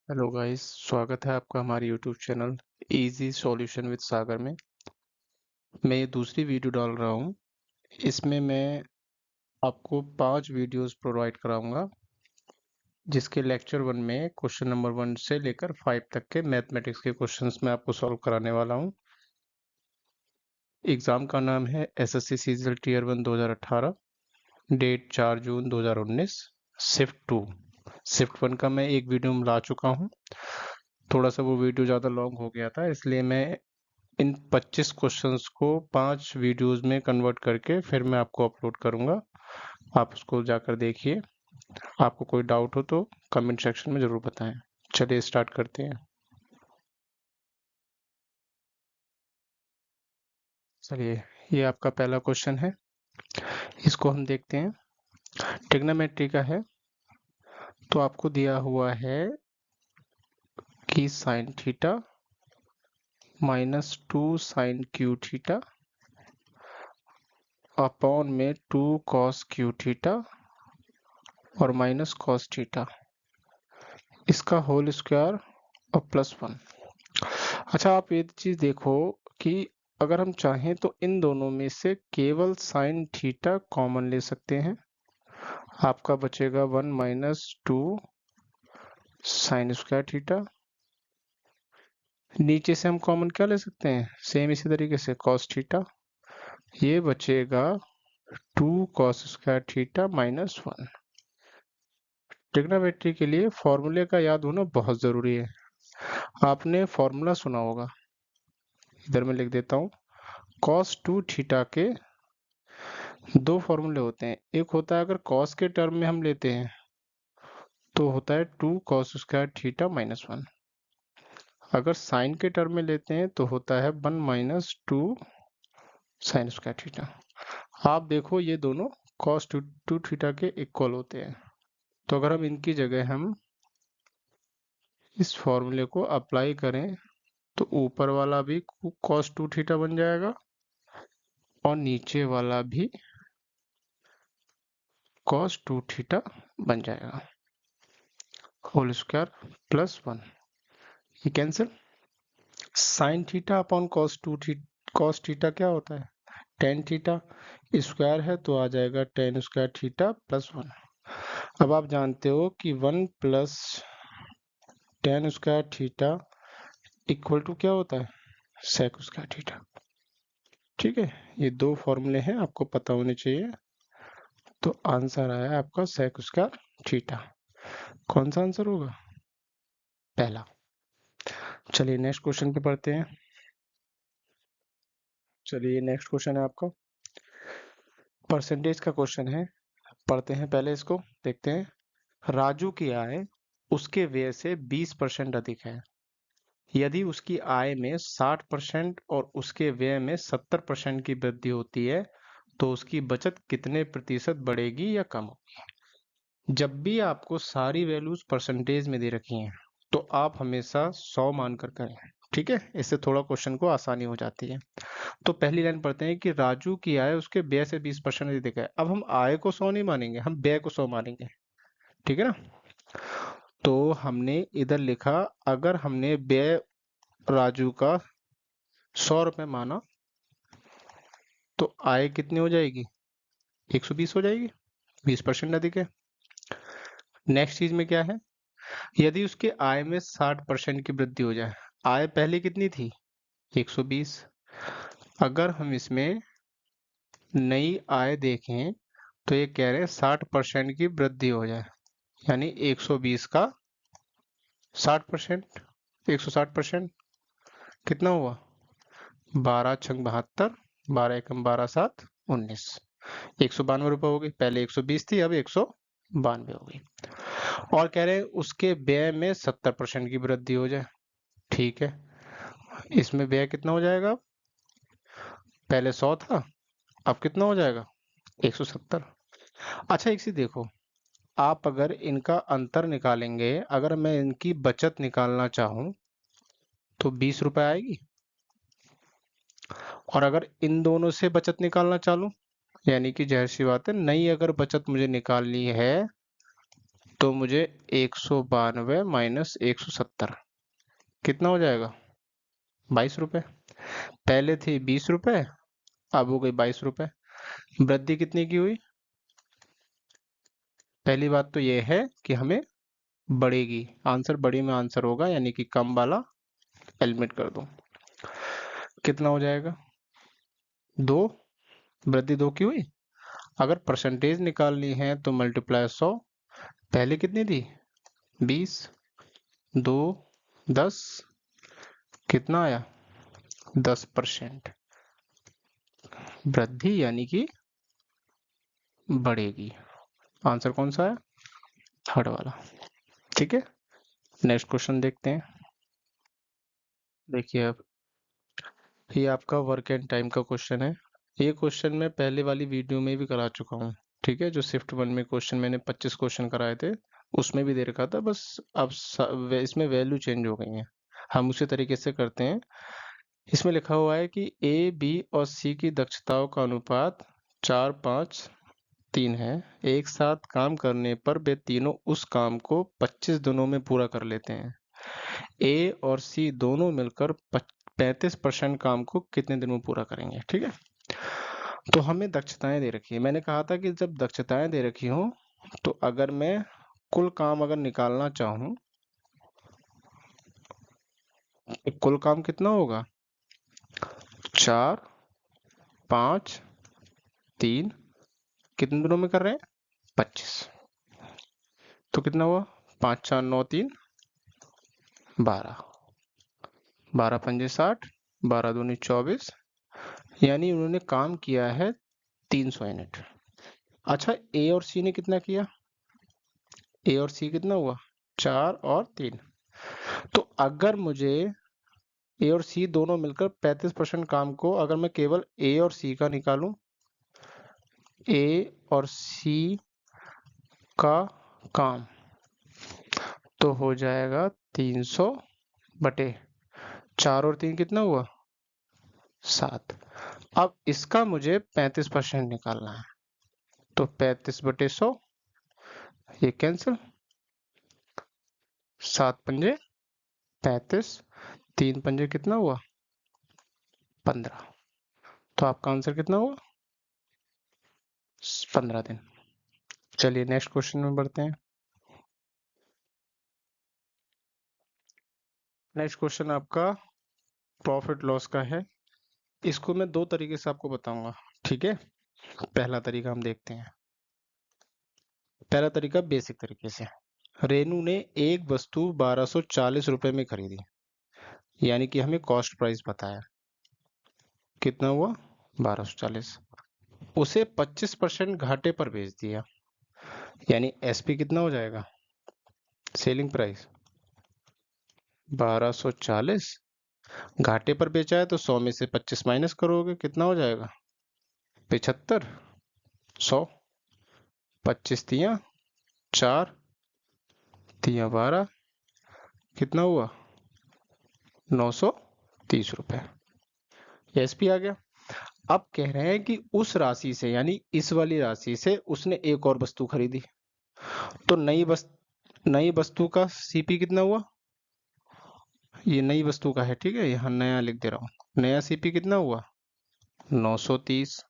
Hello guys, स्वागत है आपका हमारे YouTube channel easy solution with Sagar में। मैं ये दूसरी वीडियो डाल रहा हूँ। इसमें मैं आपको 5 वीडियोस प्रोवाइड कराऊंगा, जिसके लेक्चर 1 में क्वेश्चन नंबर 1 से लेकर 5 तक के मैथमेटिक्स के क्वेश्चंस मैं आपको सॉल्व कराने वाला हूँ। एग्ज़ाम का नाम है एसएससी सीजीएल टीयर 1 2018, डेट 4 जून 2019, शिफ्ट 2। शिफ्ट 1 का मैं एक वीडियो में ला चुका हूँ। थोड़ा सा वो वीडियो ज़्यादा लॉन्ग हो गया था, इसलिए मैं इन 25 क्वेश्चंस को 5 वीडियोस में कन्वर्ट करके फिर मैं आपको अपलोड करूंगा। आप उसको जाकर देखिए। आपको कोई डाउट हो तो कमेंट सेक्शन में ज़रूर बताएं। चलिए स्टार्ट करते हैं। चलिए, ये आपका पहला क्वेश्चन है, इसको हम देखते हैं। ट्रिग्नोमेट्री का है, तो आपको दिया हुआ है कि sine theta -2 sine cube theta upon में 2 कॉस क्यू थीटा और माइनस कॉस थीटा, इसका होल स्क्वायर और +1। अच्छा, आप ये चीज देखो कि अगर हम चाहें तो इन दोनों में से केवल साइन थीटा कॉमन ले सकते हैं। आपका बचेगा 1 - 2 साइन स्क्वायर थीटा। नीचे से हम कॉमन क्या ले सकते हैं, सेम इसी तरीके से कॉस थीटा। ये बचेगा 2 कॉस स्क्वायर थीटा -1। ट्रिग्नोमेट्री के लिए फॉर्मूले का याद होना बहुत जरूरी है। आपने फॉर्मूला सुना होगा, इधर मैं लिख देता हूँ। कॉस 2 थीटा के दो फॉर्मूले होते हैं। एक होता है अगर कॉस के टर्म में हम लेते हैं तो होता है 2 कॉस स्क्वायर थीटा -1। अगर साइन के टर्म में लेते हैं तो होता है 1 - 2 साइन स्क्वायर थीटा। आप देखो ये दोनों कॉस 2 थीटा के इक्वल होते हैं, तो अगर हम इनकी जगह हम इस फॉर्मूले को अप्लाई करें तो ऊपर वाला भी कॉस 2 थीटा बन जाएगा और नीचे वाला भी कॉस 2 थीटा बन जाएगा। होल स्क्वायर +1, ये cancel. Sine theta upon cos theta क्या होता है, टेन थीटा। स्क्वायर है तो आ जाएगा टेन स्क्वायर थीटा +1। अब आप जानते हो कि 1 + tan square theta equal to क्या होता है, सेक स्क्वायर थीटा। ठीक है, ये दो फॉर्मूले हैं, आपको पता होने चाहिए। तो आंसर आया आपका सेक स्क्वायर थीटा। कौन सा आंसर होगा, पहला। चलिए नेक्स्ट क्वेश्चन पे पढ़ते हैं। चलिए नेक्स्ट क्वेश्चन है आपका परसेंटेज का क्वेश्चन है। पढ़ते हैं पहले इसको, देखते हैं। राजू की आय उसके व्यय से 20% अधिक है। यदि उसकी आय में 60% और उसके व्यय में 70% की वृद्धि होती है तो उसकी बचत कितने प्रतिशत बढ़ेगी या कम होगी। जब भी आपको सारी वैल्यूज परसेंटेज में दे रखी हैं तो आप हमेशा 100 मानकर करें। ठीक है, इससे थोड़ा क्वेश्चन को आसानी हो जाती है। तो पहली लाइन पढ़ते हैं कि राजू की आय उसके व्यय से 20% अधिक है। अब हम आय को 100 नहीं मानेंगे, हम व्यय को 100 मानेंगे। ठीक है ना। तो हमने इधर लिखा, अगर हमने व्यय राजू का 100 रुपये माना तो आय कितनी हो जाएगी, 120 हो जाएगी, 20% अधिक है। नेक्स्ट चीज में क्या है, यदि उसके आय में 60% की वृद्धि हो जाए। आय पहले कितनी थी, 120। अगर हम इसमें नई आय देखें तो ये कह रहे हैं 60% की वृद्धि हो जाए, यानी 120 का 60%, 160% कितना हुआ, 12 छंग 72, 12 एकम 12 7 19, 192 रुपये हो गई। पहले 120 थी, अब 192 हो गई। और कह रहे हैं उसके व्यय में 70% की वृद्धि हो जाए। ठीक है, इसमें व्यय कितना हो जाएगा, पहले 100 था, अब कितना हो जाएगा, 170। अच्छा एक चीज देखो, आप अगर इनका अंतर निकालेंगे, अगर मैं इनकी बचत निकालना चाहूं तो 20 रुपए आएगी। और अगर इन दोनों से बचत निकालना चालूं, यानी कि जाहिर सी बात है नई अगर बचत मुझे निकालनी है तो मुझे 192 माइनस 170 कितना हो जाएगा? 22 रुपए। पहले थी 20 रुपए, अब हो गई 22 रुपए। वृद्धि कितनी की हुई? पहली बात तो ये है कि हमें बढ़ेगी, आंसर बड़ी में आंसर होगा, यानी कि कम वाला एलिमिनेट कर दो। कितना हो जाएगा? 2। वृद्धि 2 की हुई। अगर परसेंटेज निकालनी है तो मल्टीप्लाई 100। पहले कितनी थी? 20। 2 10, कितना आया? 10% वृद्धि, यानी कि बढ़ेगी। आंसर कौन सा है? थर्ड वाला। ठीक है, नेक्स्ट क्वेश्चन देखते हैं। देखिए अब ये आपका वर्क एंड टाइम का क्वेश्चन है। ये क्वेश्चन मैं पहले वाली वीडियो में भी करा चुका हूँ। ठीक है, जो शिफ्ट 1 में क्वेश्चन मैंने 25 क्वेश्चन कराए थे उसमें भी दे रखा था, बस अब इसमें वैल्यू चेंज हो गई है। हम उसी तरीके से करते हैं। इसमें लिखा हुआ है कि ए, बी और सी की दक्षताओं का अनुपात 4-5-3 है। एक साथ काम करने पर वे तीनों उस काम को 25 दिनों में पूरा कर लेते हैं। ए और सी दोनों मिलकर 35% काम को कितने दिन में पूरा करेंगे? ठीक है, तो हमें दक्षताएं दे रखी है। मैंने कहा था कि जब दक्षताएं दे रखी हो तो अगर मैं कुल काम अगर निकालना चाहूं तो कुल काम कितना होगा? 4-5-3, कितने दिनों में कर रहे हैं? 25। तो कितना हुआ? 5-4-9-3 12, 12-5-60, 12-दूनी-24, यानी उन्होंने काम किया है 300 यूनिट। अच्छा, ए और सी ने कितना किया? ए और सी कितना हुआ? 4 और 3। तो अगर मुझे ए और सी दोनों मिलकर 35% काम को अगर मैं केवल ए और सी का निकालूं, ए और सी का काम तो हो जाएगा 300 बटे 4 और 3, कितना हुआ? 7। अब इसका मुझे 35% निकालना है, तो 35/100, ये कैंसिल। 7 पंजे 35, 3 पंजे कितना हुआ? 15। तो आपका आंसर कितना हुआ? 15 दिन। चलिए नेक्स्ट क्वेश्चन में बढ़ते हैं। नेक्स्ट क्वेश्चन आपका प्रॉफिट लॉस का है। इसको मैं दो तरीके से आपको बताऊंगा। ठीक है, पहला तरीका हम देखते हैं। पहला तरीका बेसिक तरीके से। रेनू ने एक वस्तु 1240 रुपए में खरीदी, यानी कि हमें कॉस्ट प्राइस बताया, कितना हुआ? 1240। उसे 25% घाटे पर बेच दिया, यानी एसपी कितना हो जाएगा? सेलिंग प्राइस 1240, घाटे पर बेचा है तो 100 में से 25 माइनस करोगे, कितना हो जाएगा? 75। 100, 25 तिया 4, तिया 12, कितना हुआ? 930 रुपए। एसपी आ गया। अब कह रहे हैं कि उस राशि से, यानी इस वाली राशि से उसने एक और वस्तु खरीदी, तो नई वस्तु का सीपी कितना हुआ? ये नई वस्तु का है, ठीक है, यहाँ नया लिख दे रहा हूँ। नया सीपी कितना हुआ? 930।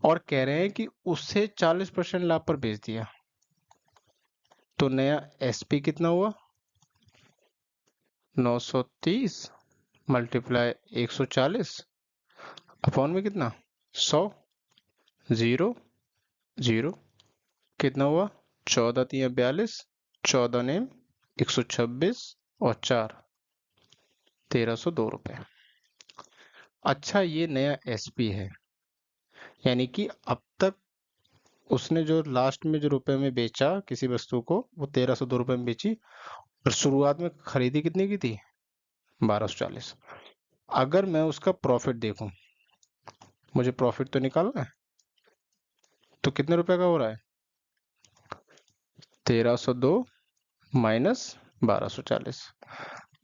और कह रहे हैं कि उससे 40% लाभ पर बेच दिया, तो नया एसपी कितना हुआ? 930 मल्टीप्लाई 140 अपॉन में कितना? 100। 0 0, कितना हुआ? 14 तिया 42, 14 ने 126 और 4 1302 रुपए। अच्छा, ये नया एसपी है, यानी कि अब तक उसने जो लास्ट में जो रुपए में बेचा किसी वस्तु को, वो 1302 रुपए में बेची, और शुरुआत में खरीदी कितने की थी? 1240। अगर मैं उसका प्रॉफिट देखूं, मुझे प्रॉफिट तो निकालना है, तो कितने रुपए का हो रहा है? 1302 माइनस 1240,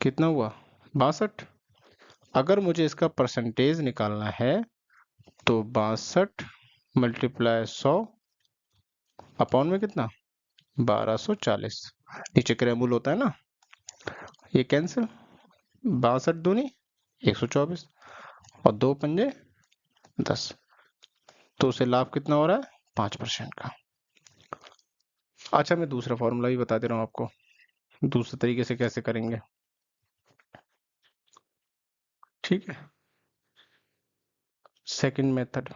कितना हुआ? 62। अगर मुझे इसका परसेंटेज निकालना है तो 62 मल्टीप्लाई 100 अपॉन में कितना? 1240। नीचे क्रयमूल होता है ना, ये कैंसिल, 62 दूनी 124 और 2 पंजे 10। तो उसे लाभ कितना हो रहा है? 5% का। अच्छा, मैं दूसरा फॉर्मूला भी बता दे रहा हूँ आपको, दूसरे तरीके से कैसे करेंगे। ठीक है, सेकंड मेथड।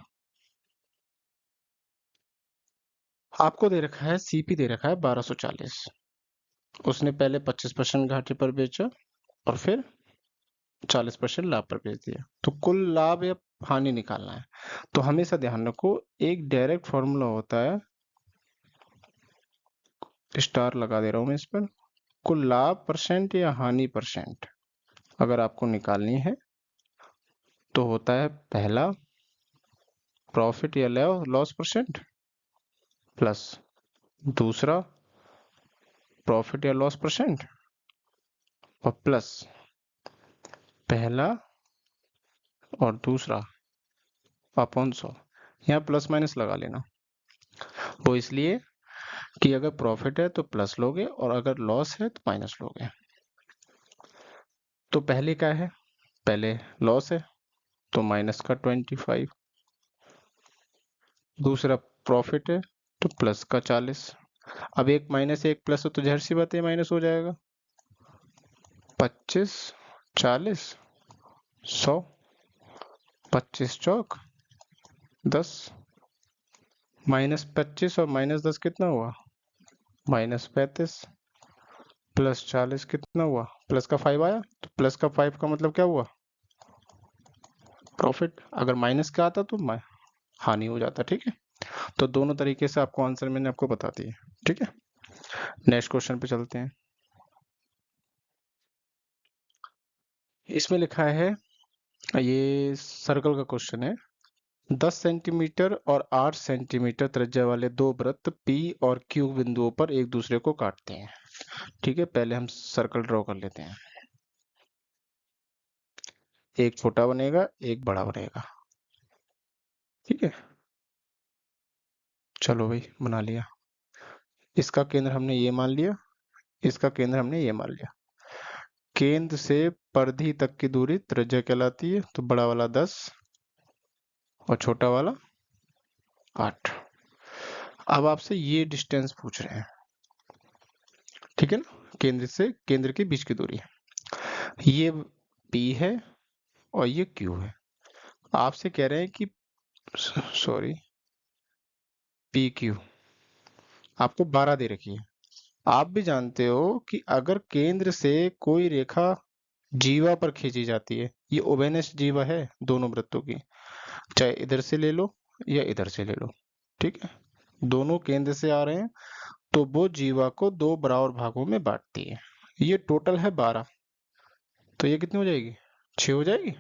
आपको दे रखा है, सीपी दे रखा है 1240। उसने पहले 25% घाटे पर बेचा और फिर 40% लाभ पर बेच दिया, तो कुल लाभ या हानि निकालना है। तो हमेशा ध्यान रखो, एक डायरेक्ट फॉर्मूला होता है, स्टार लगा दे रहा हूं मैं इस पर, कुल लाभ परसेंट या हानि परसेंट अगर आपको निकालनी है तो होता है पहला प्रॉफिट या लॉस परसेंट, प्लस दूसरा प्रॉफिट या लॉस परसेंट, और प्लस पहला और दूसरा अपॉन 100। यहाँ प्लस माइनस लगा लेना, वो इसलिए कि अगर प्रॉफिट है तो प्लस लोगे और अगर लॉस है तो माइनस लोगे। तो पहले क्या है? पहले लॉस है तो माइनस का 25, दूसरा प्रॉफिट है तो प्लस का 40। अब एक माइनस एक प्लस हो तो जाहिर सी बात है माइनस हो जाएगा। 25 40 100, 25 चौक 10, -25 और -10 कितना हुआ? -35, प्लस 40 कितना हुआ? प्लस का 5 आया, तो प्लस का 5 का मतलब क्या हुआ? प्रॉफिट। अगर माइनस का आता तो हानि हो जाता। ठीक है, तो दोनों तरीके से आपको आंसर मैंने आपको बता दिए। ठीक है, नेक्स्ट क्वेश्चन पे चलते हैं। इसमें लिखा है, ये सर्कल का क्वेश्चन है, 10 सेंटीमीटर और 8 सेंटीमीटर त्रिज्या वाले दो वृत्त P और Q बिंदुओं पर एक दूसरे को काटते हैं। ठीक है, पहले हम सर्कल ड्रॉ कर लेते हैं। एक छोटा बनेगा, एक बड़ा बनेगा। ठीक है, चलो भाई बना लिया। इसका केंद्र हमने ये मान लिया, इसका केंद्र हमने ये मान लिया। केंद्र से परिधि तक की दूरी त्रिज्या कहलाती है, तो बड़ा वाला 10 और छोटा वाला 8। अब आपसे ये डिस्टेंस पूछ रहे हैं, ठीक है ना, केंद्र से केंद्र के बीच की दूरी। ये P है और ये Q है। आपसे कह रहे हैं कि सॉरी PQ आपको 12 दे रखी है। आप भी जानते हो कि अगर केंद्र से कोई रेखा जीवा पर खींची जाती है, ये ओबेनेस जीवा है दोनों वृत्तों की, चाहे इधर से ले लो या इधर से ले लो। ठीक है, दोनों केंद्र से आ रहे हैं तो वो जीवा को दो बराबर भागों में बांटती है। ये टोटल है 12, तो ये कितनी हो जाएगी? 6 हो जाएगी।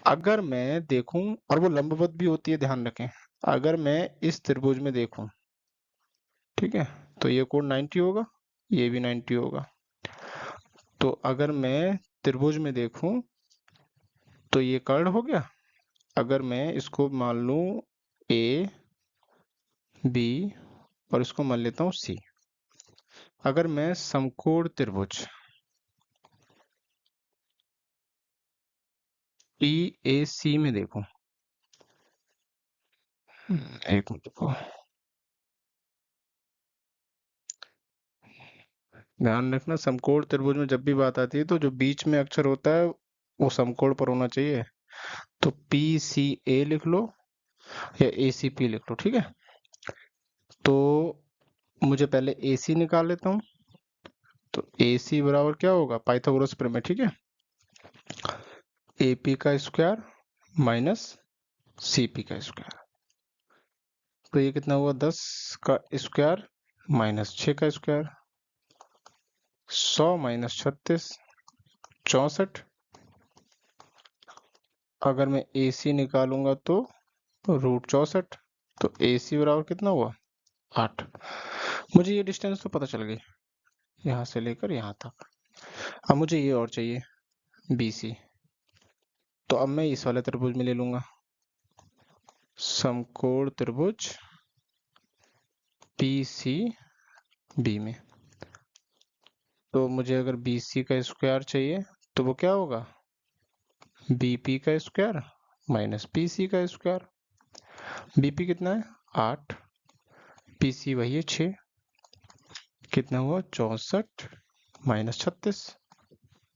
अगर मैं देखूं, और वो लंबवत भी होती है, ध्यान रखें। अगर मैं इस त्रिभुज में देखूं, ठीक है, तो ये कोण 90 होगा, ये भी 90 होगा। तो अगर मैं त्रिभुज में देखूं तो ये कर्ण हो गया। अगर मैं इसको मान लूं ए बी और इसको मान लेता हूं सी। अगर मैं समकोण त्रिभुज पी ए सी में देखूं, एक मिनट को ध्यान रखना, समकोण त्रिभुज में जब भी बात आती है तो जो बीच में अक्षर होता है वो समकोण पर होना चाहिए। तो पी सी ए लिख लो या ए सी पी लिख लो। ठीक है, तो मुझे पहले ए सी निकाल लेता हूं। तो ए सी बराबर क्या होगा? पाइथागोरस प्रमेय। ठीक है, ए पी का स्क्वायर माइनस सी पी का स्क्वायर। तो ये कितना हुआ? 10 का स्क्वायर माइनस 6 का स्क्वायर, 100 माइनस 36 64। अगर मैं ए सी निकालूंगा तो √64। तो ए सी बराबर कितना हुआ? 8। मुझे ये डिस्टेंस तो पता चल गई, यहाँ से लेकर यहाँ तक। अब मुझे ये और चाहिए, बी सी। तो अब मैं इस वाले त्रिभुज में ले लूंगा, समकोण त्रिभुज पी सी बी में। तो मुझे अगर बी सी का स्क्वायर चाहिए तो वो क्या होगा, बी पी का स्क्वायर माइनस पी सी का स्क्वायर। बी पी कितना है 8, पी सी वही है 6, कितना हुआ 64 माइनस 36,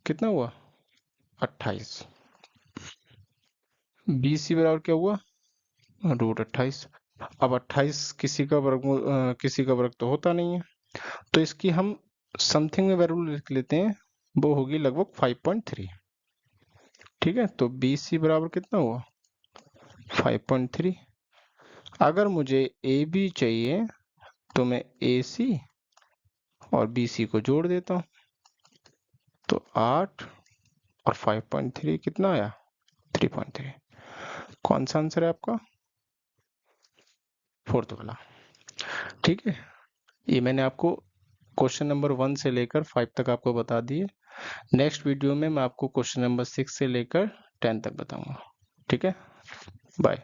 कितना हुआ 28। बी सी बराबर क्या हुआ √28। अब 28 किसी का वर्ग तो होता नहीं है, तो इसकी हम समथिंग में वैल्यू लिख लेते हैं, वो होगी लगभग 5.3। ठीक है, तो बी सी बराबर कितना हुआ 5.3। अगर मुझे ए बी चाहिए तो मैं ए सी और बी सी को जोड़ देता हूँ, तो 8 और 5.3 कितना आया 3.3। कौन सा आंसर है आपका, फोर्थ वाला। ठीक है, ये मैंने आपको क्वेश्चन नंबर 1 से लेकर 5 तक आपको बता दिए। नेक्स्ट वीडियो में मैं आपको क्वेश्चन नंबर 6 से लेकर 10 तक बताऊंगा। ठीक है, बाय।